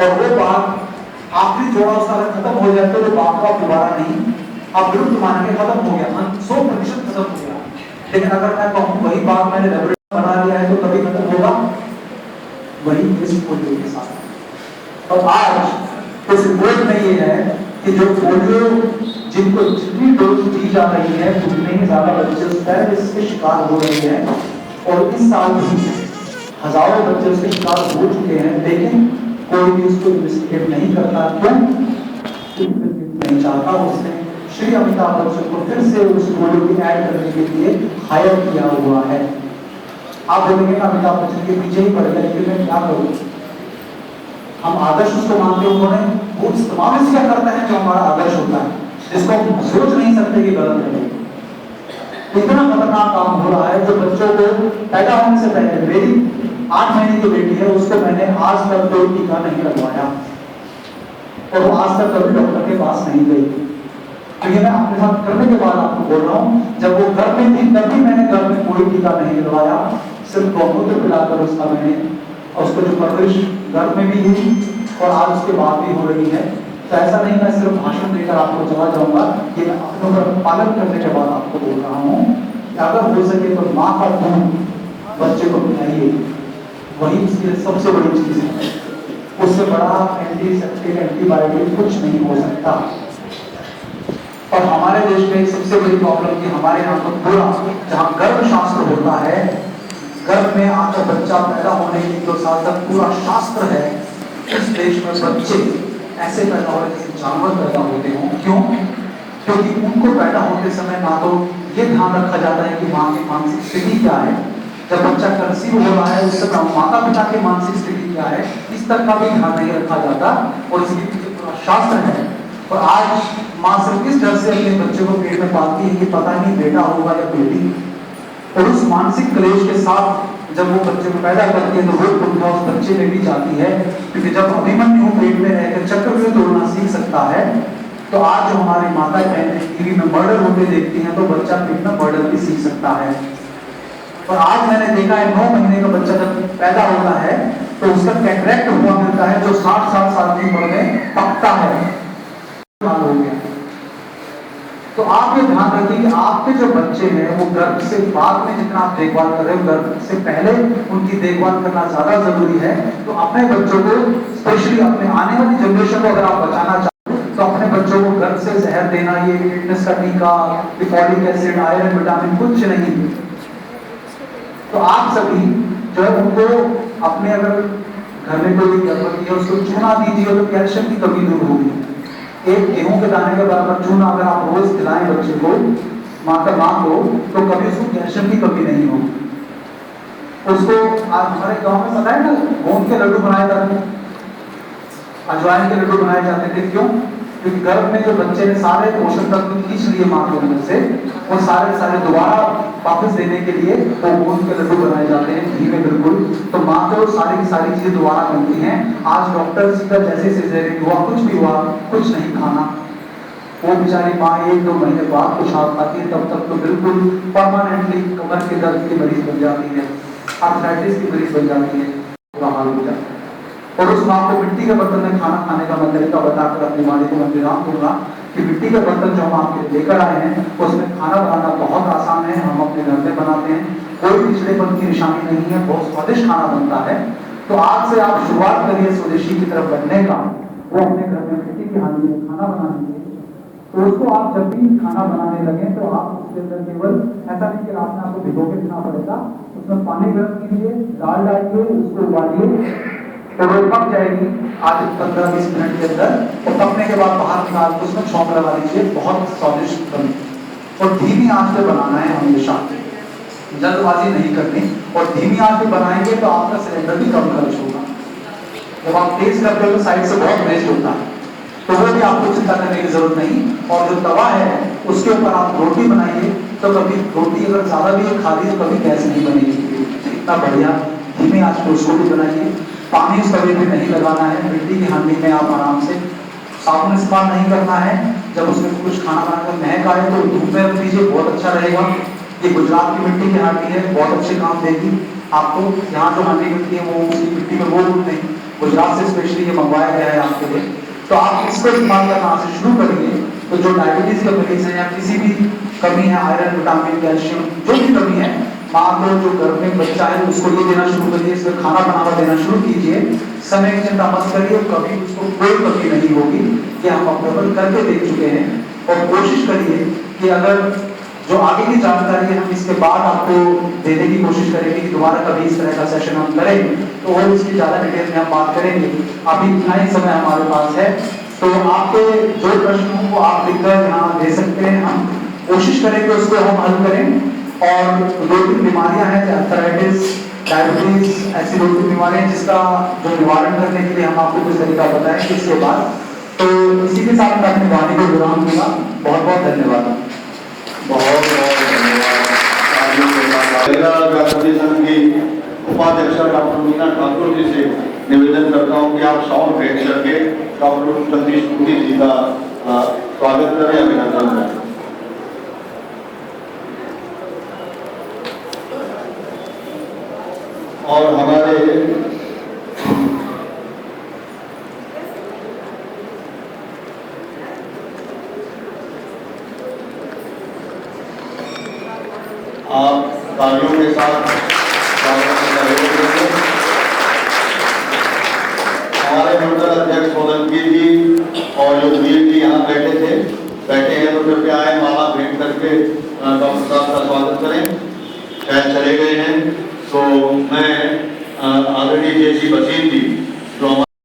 और वो बात आखिरी जोड़ा उसका अगर खत्म हो जाए तो वो बात को आप दोबारा नहीं आप विरुद्ध मान के खत्म हो गया, 100% खत्म हो गया। लेकिन अगर मैं कहूँ वही बात मैंने लेबोरेटरी बना लिया है तो कभी खत्म होगा, वही इस पोलियो के साथ। और आज इस रिपोर्ट में ये है कि जो पोलियो जिनको जितनी डोज दी जा रही है उतने ही ज्यादा बच्चे इसके शिकार हो रहे हैं। और इस साल भी हजारों बच्चे उसके शिकार हो चुके हैं, लेकिन कोई भी उसको इन्वेस्टिगेट नहीं करता। क्यों? नहीं चाहता। उसने श्री अमिताभ बच्चन को फिर से उस पोलियो की ऐड करने के लिए हायर किया हुआ है। आप बोलेंगे ना अमिताभ बच्चन के पीछे ही पड़ गए, लेकिन मैं क्या करूं? हम आदर्श उसको मानते, उन्होंने वो इस्तेमाल इसका करते हैं जो हमारा आदर्श होता है, जिसको हम सोच नहीं सकते कि गलत है। इतना खतरनाक काम हो रहा है जो बच्चों को पैदा होने से पहले, मेरी 8 महीने की बेटी है, उसको मैंने आज तक कोई टीका नहीं लगवाया और वो आज तक कभी डॉक्टर के पास नहीं गई। तो ये मैं आपके साथ करने के बाद आपको बोल रहा हूँ, जब वो घर में थी तभी मैंने घर में कोई टीका नहीं लगवाया, सिर्फ गौमूत्र पिलाकर उसका मैंने, और उसको जो परवरिश घर में भी हुई और आज उसके बाद भी हो रही है। तो ऐसा नहीं मैं सिर्फ भाषण देकर आपको चला जाऊंगा, ये मैं अपनों का पालन करने के बाद आपको बोल रहा हूँ कि अगर हो सके तो माँ का दूध बच्चे को पिलाइए, वही उसके लिए सबसे बड़ी चीज है। उससे बड़ा एंटीसेप्टिक एंटीबायोटिक कुछ नहीं हो सकता। और हमारे देश में सबसे बड़ी प्रॉब्लम की हमारे यहाँ तो पूरा जहाँ गर्भ शास्त्र होता है, गर्भ में आकर बच्चा पैदा होने की जो शास्त्र पूरा शास्त्र है, इस देश में बच्चे ऐसे पैदा हो रहे जैसे जानवर पैदा होते हों। क्यों? क्योंकि उनको पैदा होते समय ना तो ये ध्यान रखा जाता है कि माँ की मानसिक स्थिति क्या है, जब बच्चा कंसीव हो रहा है उस समय माता पिता की मानसिक स्थिति क्या है, इस तक का भी ध्यान नहीं रखा जाता। और इसके पीछे पूरा शास्त्र है। और आज माँ सिर्फ इस डर से अपने बच्चे को पेट में पालती है कि पता नहीं बेटा होगा या बेटी, और उस मानसिक क्लेश के साथ जब वो बच्चे को पैदा करती है तो वो कुंठा उस बच्चे में भी जाती है। क्योंकि जब अभिमन्यु पेट में रहकर चक्रव्यूह तोड़ना सीख सकता है, तो आज जो हमारी माता बहनें टीवी में मर्डर होते देखती हैं, तो बच्चा पेट में मर्डर भी सीख सकता है। और आज मैंने देखा है 9 महीने का बच्चा जब पैदा होता है तो उसका कैटरेक्ट हुआ मिलता है, जो 60 साल की उम्र में पकता है। हो गया। तो आप ये ध्यान रखिए कि आपके जो बच्चे हैं वो गर्भ से बाद में जितना आप देखभाल कर रहे हो, गर्भ से पहले उनकी देखभाल करना ज्यादा जरूरी है। तो अपने बच्चों को, स्पेशली अपने आने वाली जनरेशन को अगर आप बचाना चाहते तो अपने बच्चों को गर्भ से जहर देना, ये टिटनेस का टीका, फॉलिक एसिड, आयरन, विटामिन कुछ नहीं। तो आप सभी जो है उनको अपने अगर घर में कोई गर्भवती है उसको चूना दीजिए तो कैल्शियम की कमी दूर होगी। एक गेहूं के दाने के बराबर चूना अगर आप रोज खिलाएं बच्चे को, माँ को, तो कभी उसको कैल्शियम की कमी नहीं होगी। उसको आज हमारे गांव में पता है ना, गोंद के लड्डू बनाए जाते हैं, अजवाइन के लड्डू बनाए जाते थे। क्यों? क्योंकि गर्भ में जो बच्चे ने सारे पोषण तत्व खींच लिए माँ के अंदर से, वो सारे दोबारा वापस देने के लिए वो गोंद के लड्डू बनाए जाते हैं घी में बिल्कुल। तो माँ को सारी की सारी चीजें दोबारा मिलती हैं। आज डॉक्टर्स का जैसे सिजेरियन हुआ, कुछ भी हुआ, कुछ नहीं खाना, वो बेचारी माँ 1-2 महीने बाद कुछ हाथ पाती है, तब तक तो बिल्कुल परमानेंटली कमर के दर्द की मरीज बन जाती है, आर्थराइटिस की मरीज बन जाती है, बुरा हाल हो जाता है। और उस माँ को मिट्टी के बर्तन में खाना खाने का मैं तरीका बताकर अपनी वाणी को मैं विराम दूंगा कि मिट्टी के बर्तन जो हम आपके लेकर आए हैं उसमें खाना बनाना बहुत आसान है, हम अपने घर में बनाते हैं, कोई पिछड़ेपन की निशानी नहीं है, बहुत स्वादिष्ट खाना बनता है। तो आज से आप शुरुआत करिए स्वदेशी की तरफ बढ़ने का। वो अपने घर में मिट्टी की हांडी में खाना बनाने के, तो उसको आप जब भी खाना बनाने लगे तो आप उसके अंदर केवल ऐसा नहीं कि रात में आपको भिगो के खाना पड़ेगा, उसमें पानी गर्म कीजिए, दाल डालिए, उसको उबालिए, तो वो पक जाएगी आज 15-20 मिनट के अंदर। और पकने के बाद बाहर निकाल के उसमें छौंक लगा लीजिए, बहुत स्वादिष्ट बनी। और धीमी आंच पे बनाना है हमेशा, जल्दबाजी नहीं करनी। और धीमी आंच पे बनाएंगे तो आपका सिलेंडर भी कम खर्च होगा। जब आप तेज करते हो तो साइड से बहुत वेस्ट होता है, तो वो भी आपको चिंता करने की जरूरत नहीं। और जो तवा है उसके ऊपर आप रोटी बनाइए, तो कभी रोटी अगर ज्यादा भी खा ली तो कभी गैस नहीं बनेगी। इतना बढ़िया धीमी आंच पे उसको भी बनाइए। पानी उस तवे पे नहीं लगाना है, मिट्टी की हांडी में आप आराम से, साबुन इस्तेमाल नहीं करना है। जब उसमें कुछ खाना बनाकर महक आए तो धूप में रख दीजिए, बहुत अच्छा रहेगा। ये गुजरात की मिट्टी की हांडी है, बहुत अच्छे काम देगी आपको। यहाँ जो हांडी मिलती है वो उसकी मिट्टी में वो नहीं, गुजरात से स्पेशली ये मंगवाया गया है आपके लिए। तो आप इसको इस्तेमाल करना आज से शुरू करिए, तो जो डायबिटीज के मरीज हैं या किसी भी कमी है, आयरन, विटामिन, कैल्शियम, जो भी कमी है, माँ को जो घर में बच्चा है उसको ये देना शुरू करिए, इसमें खाना बनाना देना शुरू कीजिए। समय की चिंता मत करिए, कभी उसको कोई कमी नहीं होगी, कि हम अपने ऊपर करके देख चुके हैं। और कोशिश करिए कि अगर जो आगे की जानकारी है हम इसके बाद आपको देने की कोशिश करेंगे, कि दोबारा कभी इस तरह का सेशन हम करें तो और इसकी ज़्यादा डिटेल में हम बात करेंगे। अभी इतना ही समय हमारे पास है, तो आपके जो प्रश्न हो वो आप लिखकर यहाँ दे सकते हैं, हम कोशिश करेंगे उसको हम हल करें। और 2-3 बीमारियां हैं, आर्थराइटिस, डायबिटीज, ऐसी 2-3 बीमारियां जिसका जो निवारण करने के लिए हम आपको कुछ तरीका बताएंगे इसके बाद। तो इसी के साथ मैं अपनी वाणी को विराम दूंगा। बहुत बहुत धन्यवाद। बहुत बहुत धन्यवाद। व्यापारी संघ की उपाध्यक्ष डॉक्टर मीना ठाकुर जी से निवेदन करता हूं कि आप साउंड भेज करके डॉक्टर सतीश पुरी जी का स्वागत करें, अभिनंदन करें। और हमारे आप तालियों के साथ हमारे मंडल अध्यक्ष सोलंकी जी और योगवीर जी यहाँ बैठे हैं, तो कृपया आए, माला भेंट करके डॉक्टर साहब का स्वागत करें। शायद चले गए हैं, तो मैं आदरणीय जेसी बशीर जी